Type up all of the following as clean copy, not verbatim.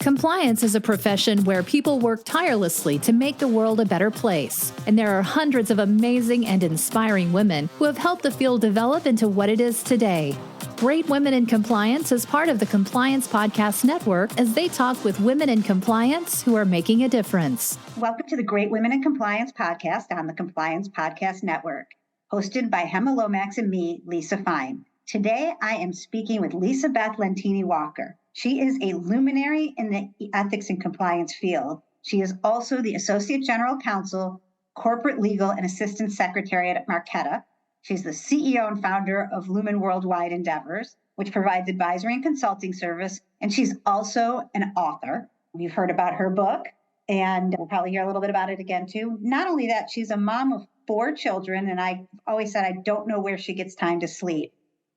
Compliance is a profession where people work tirelessly to make the world a better place. And there are hundreds of amazing and inspiring women who have helped the field develop into what it is today. Great Women in Compliance is part of the Compliance Podcast Network as they talk with women in compliance who are making a difference. Welcome to the Great Women in Compliance podcast on the Compliance Podcast Network, hosted by Hema Lomax and me, Lisa Fine. Today, I am speaking with Lisa Beth Lentini Walker. She is a luminary in the ethics and compliance field. She is also the Associate General Counsel, Corporate Legal and Assistant Secretary at Marqeta. She's the CEO and founder of Lumen Worldwide Endeavors, which provides advisory and consulting service. And she's also an author. You've heard about her book, and we'll probably hear a little bit about it again, too. Not only that, she's a mom of 4 children, and I always said I don't know where she gets time to sleep.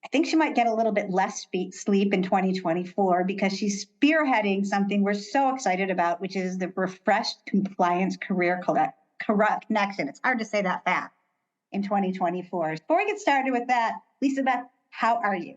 I think she might get a little bit less sleep in 2024 because she's spearheading something we're so excited about, which is the Refreshed Compliance Career Connection. It's hard to say that fast in 2024. Before we get started with that, Lisa Beth, how are you?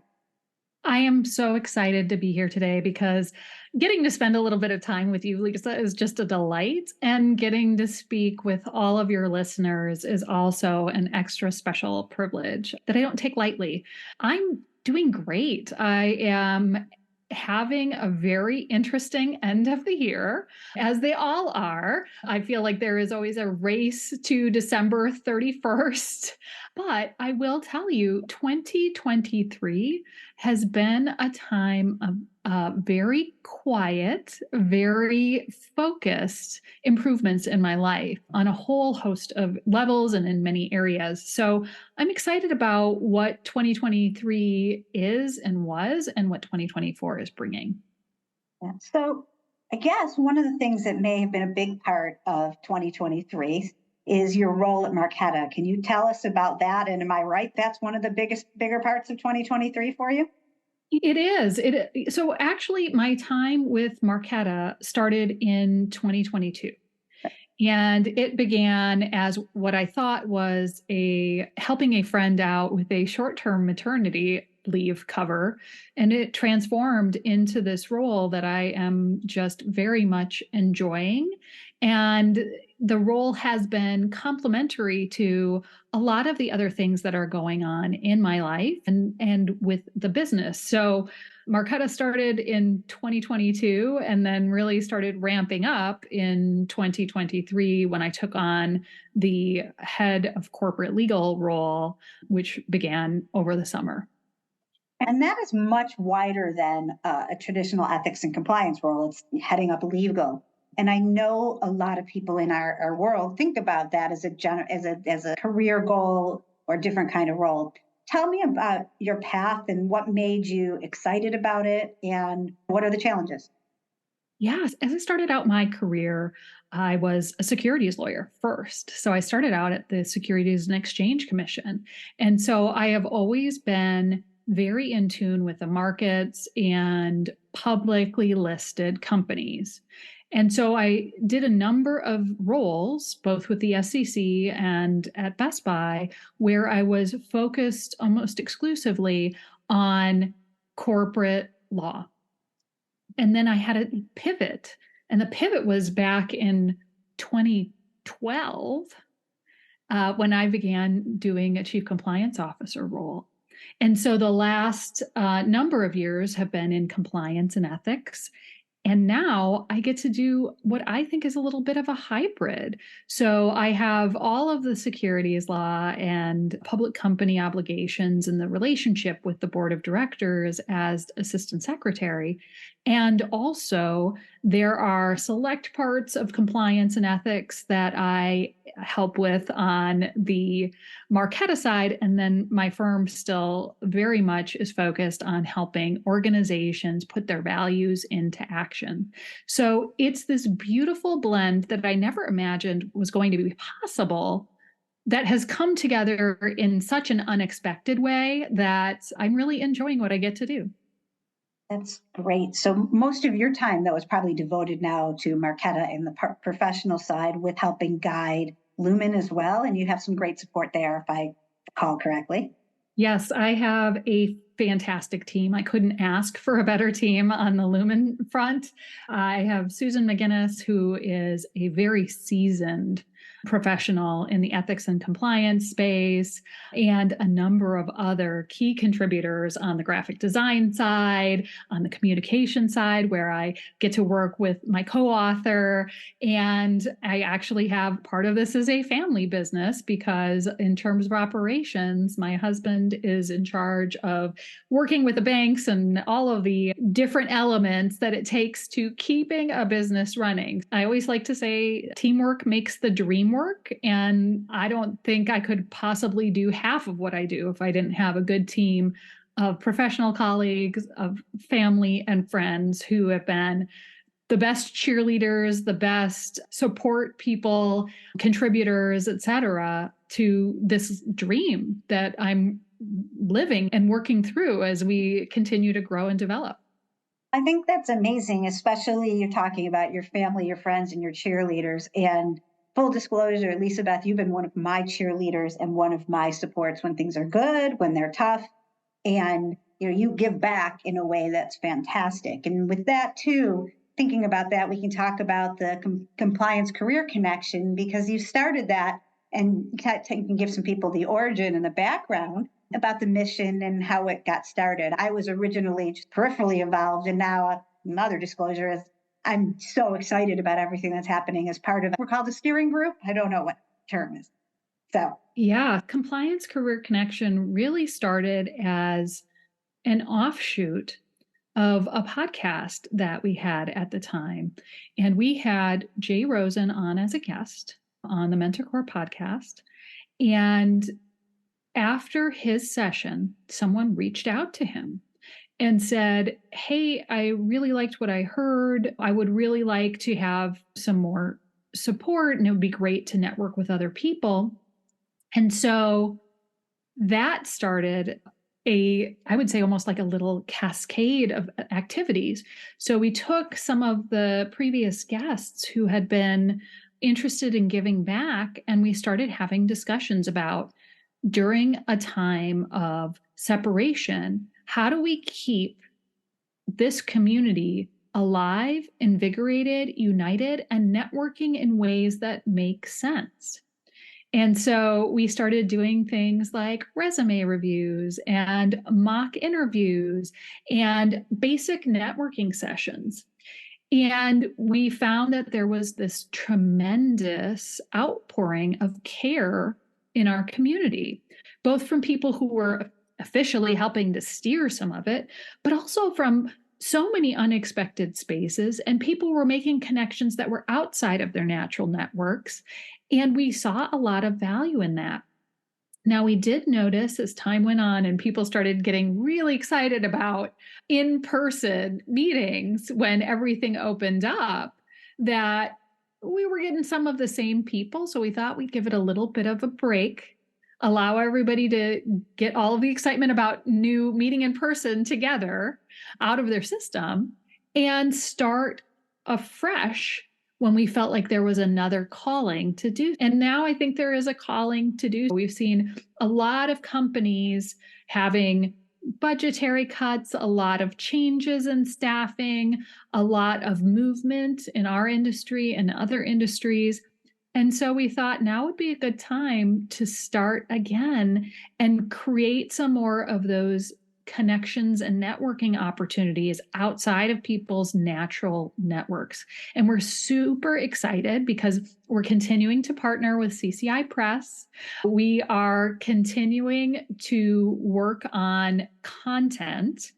I am so excited to be here today because getting to spend a little bit of time with you, Lisa, is just a delight. And getting to speak with all of your listeners is also an extra special privilege that I don't take lightly. I'm doing great. I am having a very interesting end of the year, as they all are. I feel like there is always a race to December 31st. But I will tell you, 2023 has been a time of very quiet, very focused improvements in my life on a whole host of levels and in many areas. So I'm excited about what 2023 is and was and what 2024 is bringing. Yeah. So I guess one of the things that may have been a big part of 2023 is your role at Marqeta. Can you tell us about that? And am I right? That's one of the bigger parts of 2023 for you? It is. So actually, my time with Marqeta started in 2022. And it began as what I thought was helping a friend out with a short-term maternity leave cover. And it transformed into this role that I am just very much enjoying. And the role has been complementary to a lot of the other things that are going on in my life and with the business. So Marqeta started in 2022 and then really started ramping up in 2023 when I took on the head of corporate legal role, which began over the summer. And that is much wider than a traditional ethics and compliance role. It's heading up legal. And I know a lot of people in our world think about that as a career goal or different kind of role. Tell me about your path and what made you excited about it and what are the challenges? Yes, as I started out my career, I was a securities lawyer first. So I started out at the Securities and Exchange Commission. And so I have always been very in tune with the markets and publicly listed companies. And so I did a number of roles, both with the SEC and at Best Buy, where I was focused almost exclusively on corporate law. And then I had a pivot, and the pivot was back in 2012 when I began doing a chief compliance officer role. And so the last number of years have been in compliance and ethics. And now I get to do what I think is a little bit of a hybrid. So I have all of the securities law and public company obligations and the relationship with the board of directors as assistant secretary. And also there are select parts of compliance and ethics that I help with on the Marqeta side. And then my firm still very much is focused on helping organizations put their values into action. So it's this beautiful blend that I never imagined was going to be possible that has come together in such an unexpected way that I'm really enjoying what I get to do. That's great. So most of your time, though, is probably devoted now to Marqeta in the professional side with helping guide Lumen as well. And you have some great support there, if I recall correctly. Yes, I have a fantastic team. I couldn't ask for a better team on the Lumen front. I have Susan McGinnis, who is a very seasoned professional in the ethics and compliance space, and a number of other key contributors on the graphic design side, on the communication side, where I get to work with my co-author. And I actually have part of this is a family business because in terms of operations, my husband is in charge of working with the banks and all of the different elements that it takes to keeping a business running. I always like to say teamwork makes the dream work. And I don't think I could possibly do half of what I do if I didn't have a good team of professional colleagues, of family and friends who have been the best cheerleaders, the best support people, contributors, et cetera, to this dream that I'm living and working through as we continue to grow and develop. I think that's amazing, especially you're talking about your family, your friends, and your cheerleaders. And full disclosure, Lisa Beth, you've been one of my cheerleaders and one of my supports when things are good, when they're tough. And you give back in a way that's fantastic. And with that too, thinking about that, we can talk about the compliance career connection, because you started that, and you can give some people the origin and the background about the mission and how it got started. I was originally just peripherally involved, and now another disclosure is I'm so excited about everything that's happening as part of, we're called a steering group. I don't know what the term is. So yeah, Compliance Career Connection really started as an offshoot of a podcast that we had at the time. And we had Jay Rosen on as a guest on the Mentor Core podcast. And after his session, someone reached out to him and said, "Hey, I really liked what I heard. I would really like to have some more support, and it would be great to network with other people." And so that started I would say almost like a little cascade of activities. So we took some of the previous guests who had been interested in giving back, and we started having discussions about, during a time of separation, how do we keep this community alive, invigorated, united, and networking in ways that make sense? And so we started doing things like resume reviews and mock interviews and basic networking sessions. And we found that there was this tremendous outpouring of care in our community, both from people who were officially helping to steer some of it, but also from so many unexpected spaces, and people were making connections that were outside of their natural networks. And we saw a lot of value in that. Now, we did notice as time went on and people started getting really excited about in-person meetings when everything opened up, that we were getting some of the same people. So we thought we'd give it a little bit of a break, allow everybody to get all of the excitement about new meeting in person together out of their system, and start afresh when we felt like there was another calling to do. And now I think there is a calling to do. We've seen a lot of companies having budgetary cuts, a lot of changes in staffing, a lot of movement in our industry and other industries. And so we thought now would be a good time to start again and create some more of those connections and networking opportunities outside of people's natural networks. And we're super excited because we're continuing to partner with CCI Press. We are continuing to work on content.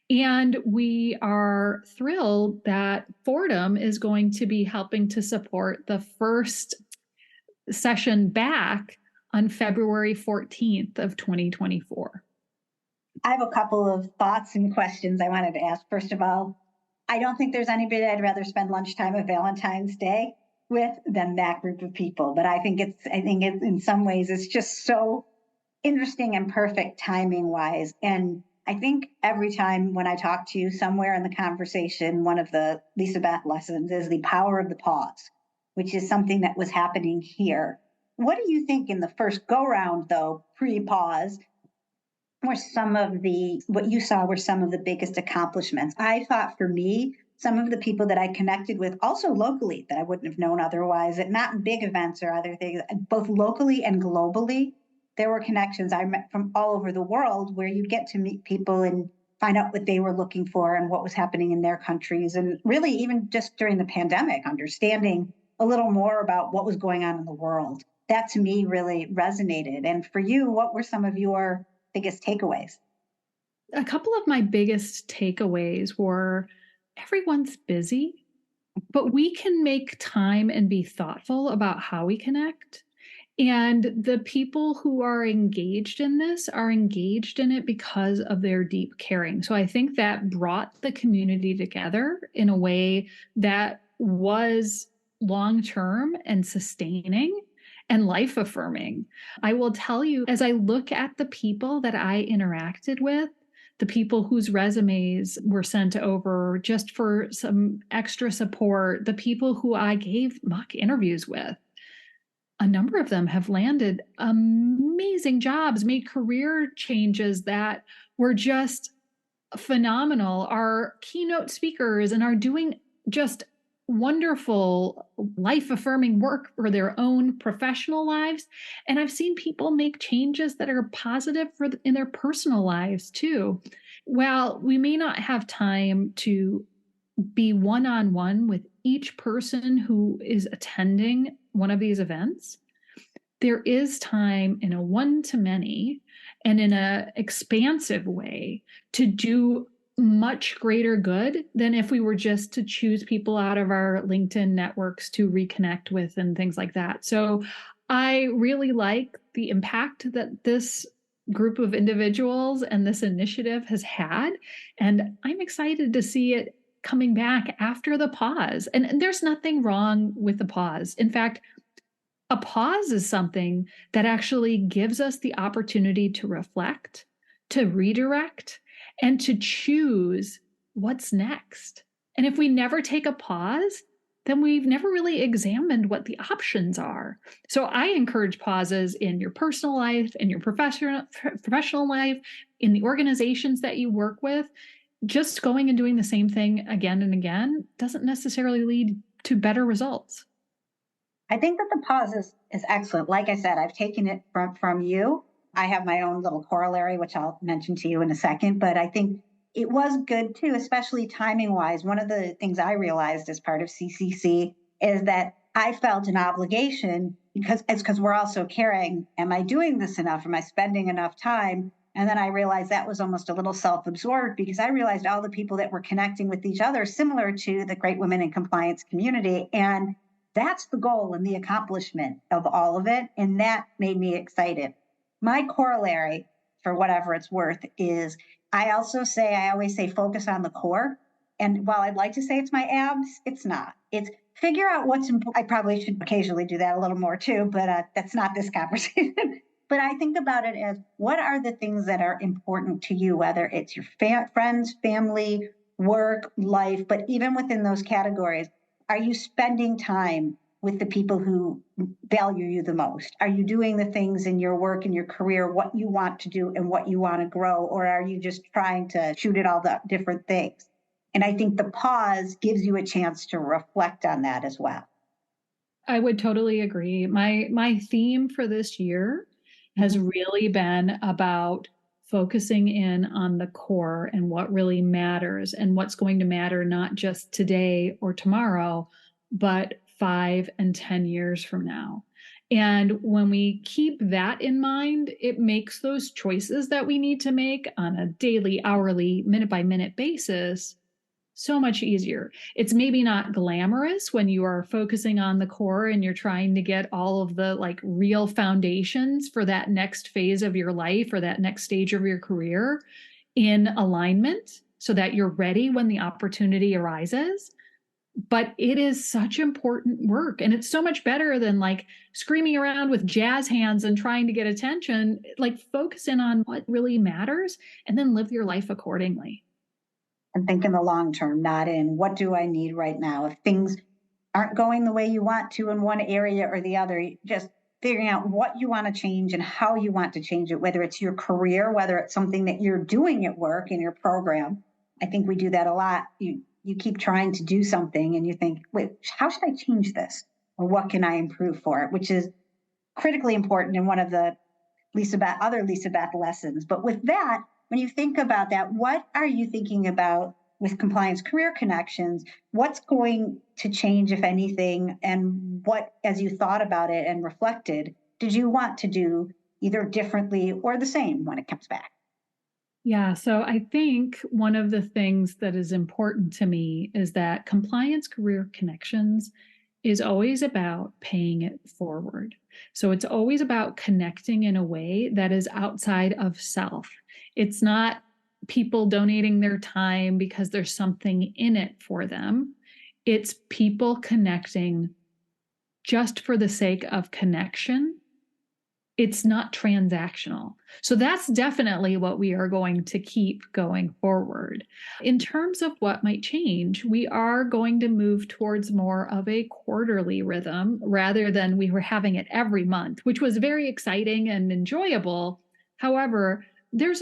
And we are thrilled that Fordham is going to be helping to support the first session back on February 14th of 2024. I have a couple of thoughts and questions I wanted to ask. First of all, I don't think there's anybody I'd rather spend lunchtime of Valentine's Day with than that group of people. But I think it's in some ways it's just so interesting and perfect timing wise. And I think every time when I talk to you somewhere in the conversation, one of the Lisa Beth lessons is the power of the pause, which is something that was happening here. What do you think in the first go round though, pre-pause? were what you saw were some of the biggest accomplishments? I thought for me, some of the people that I connected with also locally that I wouldn't have known otherwise, that not in big events or other things, both locally and globally, there were connections I met from all over the world where you get to meet people and find out what they were looking for and what was happening in their countries. And really, even just during the pandemic, understanding a little more about what was going on in the world. That to me really resonated. And for you, what were some of your biggest takeaways? A couple of my biggest takeaways were everyone's busy, but we can make time and be thoughtful about how we connect. And the people who are engaged in this are engaged in it because of their deep caring. So I think that brought the community together in a way that was long term and sustaining and life affirming. I will tell you, as I look at the people that I interacted with, the people whose resumes were sent over just for some extra support, the people who I gave mock interviews with, a number of them have landed amazing jobs, made career changes that were just phenomenal, are keynote speakers, and are doing just wonderful, life affirming work for their own professional lives. And I've seen people make changes that are positive in their personal lives too. While we may not have time to be one on one with each person who is attending one of these events, there is time in a one to many and in an expansive way to do much greater good than if we were just to choose people out of our LinkedIn networks to reconnect with and things like that. So I really like the impact that this group of individuals and this initiative has had. And I'm excited to see it coming back after the pause. And there's nothing wrong with the pause. In fact, a pause is something that actually gives us the opportunity to reflect, to redirect, and to choose what's next. And if we never take a pause, then we've never really examined what the options are. So I encourage pauses in your personal life, in your professional life, in the organizations that you work with. Just going and doing the same thing again and again doesn't necessarily lead to better results. I think that the pause is excellent. Like I said, I've taken it from you. I have my own little corollary, which I'll mention to you in a second, but I think it was good too, especially timing wise. One of the things I realized as part of CCC is that I felt an obligation because we're also caring. Am I doing this enough? Am I spending enough time? And then I realized that was almost a little self-absorbed because I realized all the people that were connecting with each other similar to the Great Women in Compliance community. And that's the goal and the accomplishment of all of it. And that made me excited. My corollary, for whatever it's worth, is I always say focus on the core. And while I'd like to say it's my abs, it's not. It's figure out what's important. I probably should occasionally do that a little more too, but that's not this conversation. But I think about it as what are the things that are important to you, whether it's your friends, family, work, life, but even within those categories, are you spending time with the people who value you the most? Are you doing the things in your work and your career, what you want to do and what you want to grow? Or are you just trying to shoot at all the different things? And I think the pause gives you a chance to reflect on that as well. I would totally agree. My theme for this year has really been about focusing in on the core and what really matters and what's going to matter not just today or tomorrow, but 5 and 10 years from now. And when we keep that in mind, it makes those choices that we need to make on a daily, hourly, minute by minute basis so much easier. It's maybe not glamorous when you are focusing on the core and you're trying to get all of the real foundations for that next phase of your life or that next stage of your career in alignment so that you're ready when the opportunity arises. But it is such important work. And it's so much better than screaming around with jazz hands and trying to get attention. Focus in on what really matters and then live your life accordingly. And think in the long term, not in what do I need right now. If things aren't going the way you want to in one area or the other, just figuring out what you want to change and how you want to change it, whether it's your career, whether it's something that you're doing at work in your program. I think we do that a lot. You keep trying to do something and you think, wait, how should I change this? Or what can I improve for it? Which is critically important in one of the other Lisa Beth lessons. But with that, when you think about that, what are you thinking about with Compliance Career Connections? What's going to change, if anything? And what, as you thought about it and reflected, did you want to do either differently or the same when it comes back? Yeah, so I think one of the things that is important to me is that Compliance Career Connections is always about paying it forward. So it's always about connecting in a way that is outside of self. It's not people donating their time because there's something in it for them. It's people connecting just for the sake of connection. It's not transactional. So that's definitely what we are going to keep going forward. In terms of what might change, we are going to move towards more of a quarterly rhythm rather than we were having it every month, which was very exciting and enjoyable. However, there's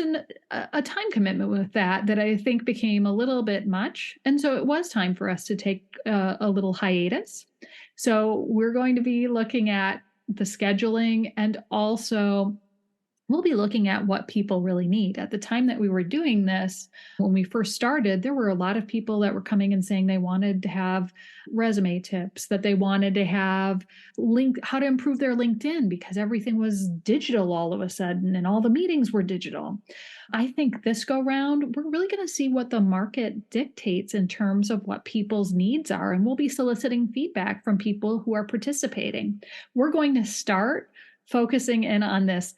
a time commitment with that I think became a little bit much. And so it was time for us to take a little hiatus. So we're going to be looking at the scheduling, and also we'll be looking at what people really need. At the time that we were doing this, when we first started, there were a lot of people that were coming and saying they wanted to have resume tips, that they wanted to have how to improve their LinkedIn because everything was digital all of a sudden and all the meetings were digital. I think this go round, we're really going to see what the market dictates in terms of what people's needs are. And we'll be soliciting feedback from people who are participating. We're going to start focusing in on this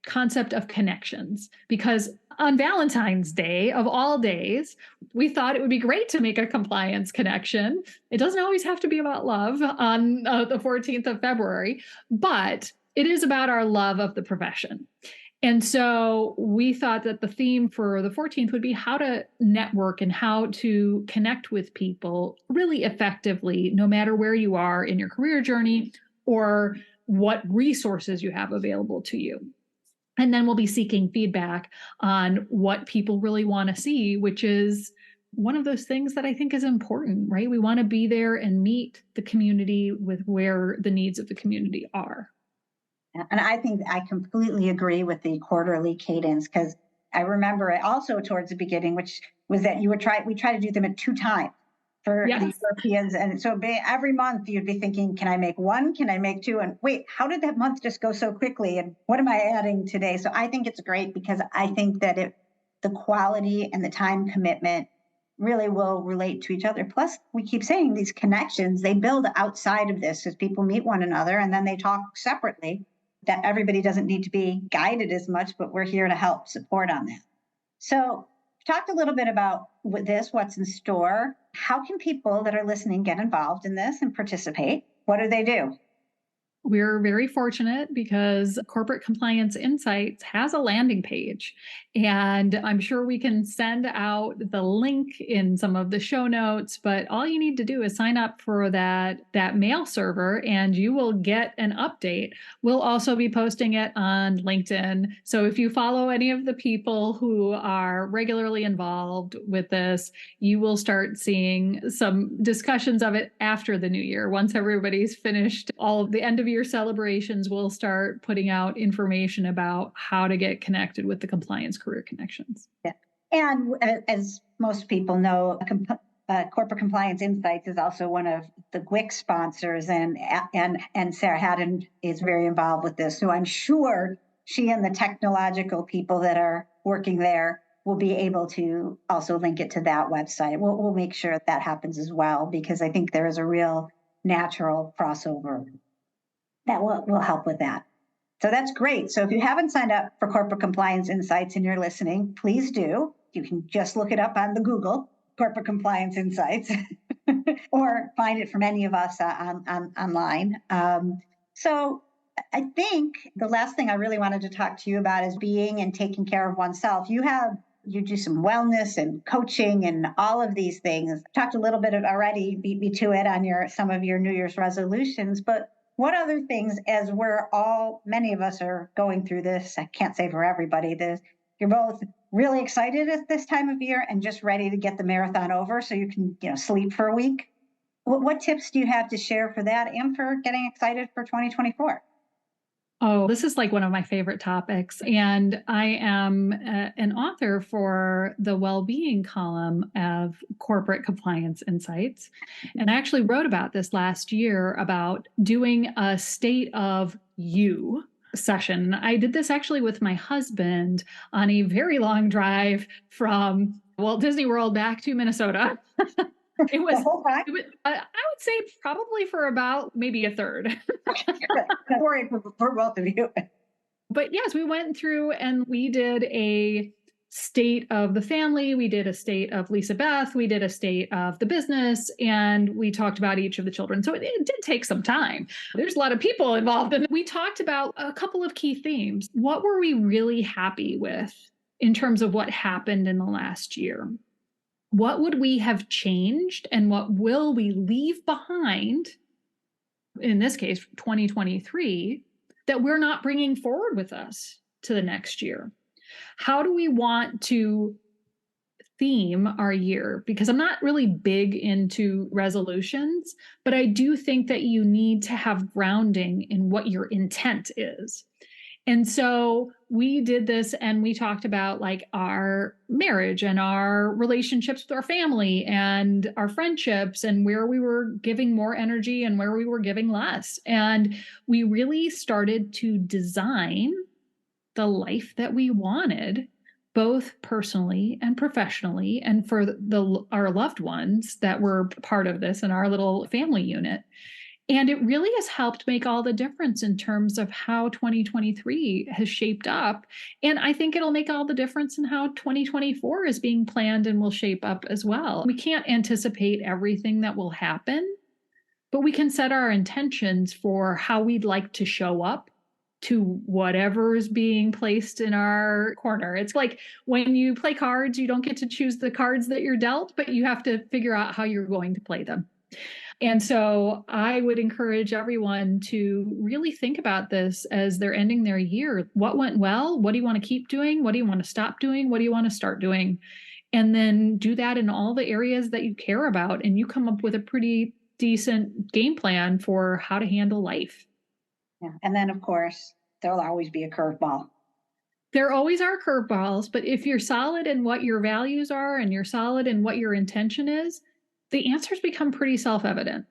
concept of connections because on Valentine's Day of all days, we thought it would be great to make a compliance connection. It doesn't always have to be about love on the 14th of February, but it is about our love of the profession. And so we thought that the theme for the 14th would be how to network and how to connect with people really effectively, no matter where you are in your career journey or what resources you have available to you. And then we'll be seeking feedback on what people really want to see, which is one of those things that I think is important, right? We want to be there and meet the community with where the needs of the community are. And I think I completely agree with the quarterly cadence because I remember it also towards the beginning, which was that we try to do them at 2 times for the Europeans. And so every month you'd be thinking, can I make 1? Can I make 2? And wait, how did that month just go so quickly? And what am I adding today? So I think it's great because I think that the quality and the time commitment really will relate to each other. Plus, we keep saying these connections, they build outside of this as people meet one another and then they talk separately, that everybody doesn't need to be guided as much, but we're here to help support on that. So talked a little bit about what's in store. How can people that are listening get involved in this and participate? What do they do? We're very fortunate because Corporate Compliance Insights has a landing page, and I'm sure we can send out the link in some of the show notes, but all you need to do is sign up for that mail server and you will get an update. We'll also be posting it on LinkedIn. So if you follow any of the people who are regularly involved with this, you will start seeing some discussions of it after the new year. Once everybody's finished all of the end of year celebrations, we'll start putting out information about how to get connected with the Compliance Career Connections. Yeah. And as most people know, Corporate Compliance Insights is also one of the GWIC sponsors, and Sarah Haddon is very involved with this. So I'm sure she and the technological people that are working there will be able to also link it to that website. We'll make sure that happens as well, because I think there is a real natural crossover that will help with that. So that's great. So if you haven't signed up for Corporate Compliance Insights and you're listening, please do. You can just look it up on the Google, Corporate Compliance Insights, or find it from any of us online. So I think the last thing I really wanted to talk to you about is being and taking care of oneself. You do some wellness and coaching and all of these things. Talked a little bit already, beat me to it on some of your New Year's resolutions, but what other things, as many of us are going through this, I can't say for everybody, you're both really excited at this time of year and just ready to get the marathon over so you can, sleep for a week. What tips do you have to share for that and for getting excited for 2024? Oh, this is like one of my favorite topics. And I am an author for the well-being column of Corporate Compliance Insights. And I actually wrote about this last year about doing a state of you session. I did this actually with my husband on a very long drive from Walt Disney World back to Minnesota. It was, I would say probably for about maybe a third. Don't worry for both of you. But yes, we went through and we did a state of the family. We did a state of Lisa Beth. We did a state of the business. And we talked about each of the children. So it did take some time. There's a lot of people involved. And we talked about a couple of key themes. What were we really happy with in terms of what happened in the last year? What would we have changed and what will we leave behind, in this case, 2023, that we're not bringing forward with us to the next year? How do we want to theme our year? Because I'm not really big into resolutions, but I do think that you need to have grounding in what your intent is. And so we did this and we talked about like our marriage and our relationships with our family and our friendships and where we were giving more energy and where we were giving less. And we really started to design the life that we wanted, both personally and professionally, and for our loved ones that were part of this in our little family unit. And it really has helped make all the difference in terms of how 2023 has shaped up. And I think it'll make all the difference in how 2024 is being planned and will shape up as well. We can't anticipate everything that will happen, but we can set our intentions for how we'd like to show up to whatever is being placed in our corner. It's like when you play cards, you don't get to choose the cards that you're dealt, but you have to figure out how you're going to play them. And so I would encourage everyone to really think about this as they're ending their year. What went well? What do you want to keep doing? What do you want to stop doing? What do you want to start doing? And then do that in all the areas that you care about. And you come up with a pretty decent game plan for how to handle life. Yeah. And then, of course, there'll always be a curveball. There always are curveballs, but if you're solid in what your values are and you're solid in what your intention is, the answers become pretty self-evident.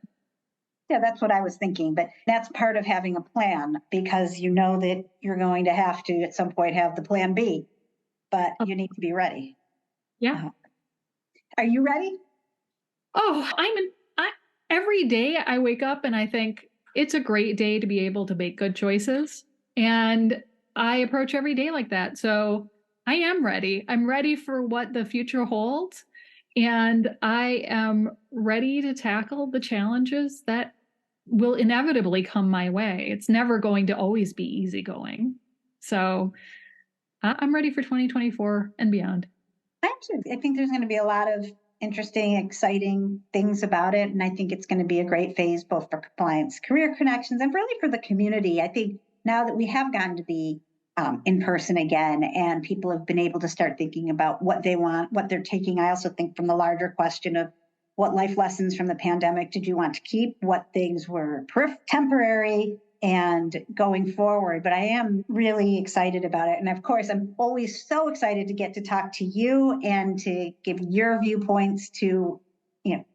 Yeah, that's what I was thinking. But that's part of having a plan, because you know that you're going to have to at some point have the plan B, but you need to be ready. Yeah. Are you ready? Oh, every day I wake up and I think it's a great day to be able to make good choices. And I approach every day like that. So I am ready. I'm ready for what the future holds. And I am ready to tackle the challenges that will inevitably come my way. It's never going to always be easygoing. So I'm ready for 2024 and beyond. I think there's going to be a lot of interesting, exciting things about it. And I think it's going to be a great phase, both for compliance, career connections, and really for the community. I think now that we have gotten to be in person again, and people have been able to start thinking about what they want, what they're taking. I also think from the larger question of what life lessons from the pandemic did you want to keep, what things were temporary and going forward. But I am really excited about it. And of course, I'm always so excited to get to talk to you and to give your viewpoints to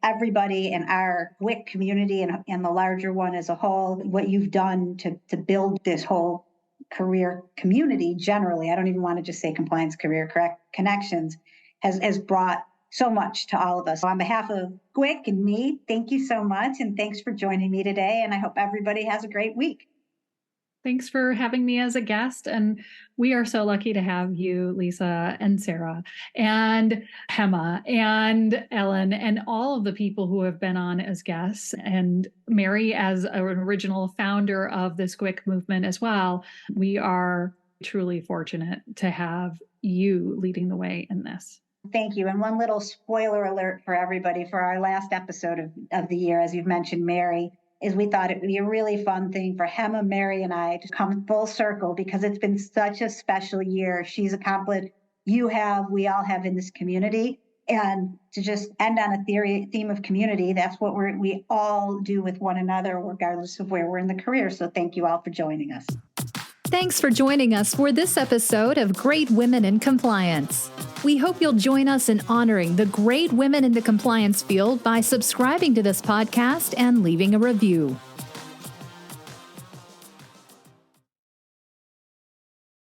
everybody in our WIC community and the larger one as a whole, what you've done to build this whole career community generally. I don't even want to just say compliance career connections has brought so much to all of us. So on behalf of WIC and me, thank you so much. And thanks for joining me today. And I hope everybody has a great week. Thanks for having me as a guest. And we are so lucky to have you, Lisa and Sarah and Hema and Ellen and all of the people who have been on as guests, and Mary as an original founder of this WIC movement as well. We are truly fortunate to have you leading the way in this. Thank you. And one little spoiler alert for everybody for our last episode of the year, as you've mentioned, Mary is we thought it would be a really fun thing for Hema, Mary, and I to come full circle because it's been such a special year. She's accomplished, we all have in this community. And to just end on a theme of community, that's what we all do with one another, regardless of where we're in the career. So thank you all for joining us. Thanks for joining us for this episode of Great Women in Compliance. We hope you'll join us in honoring the great women in the compliance field by subscribing to this podcast and leaving a review.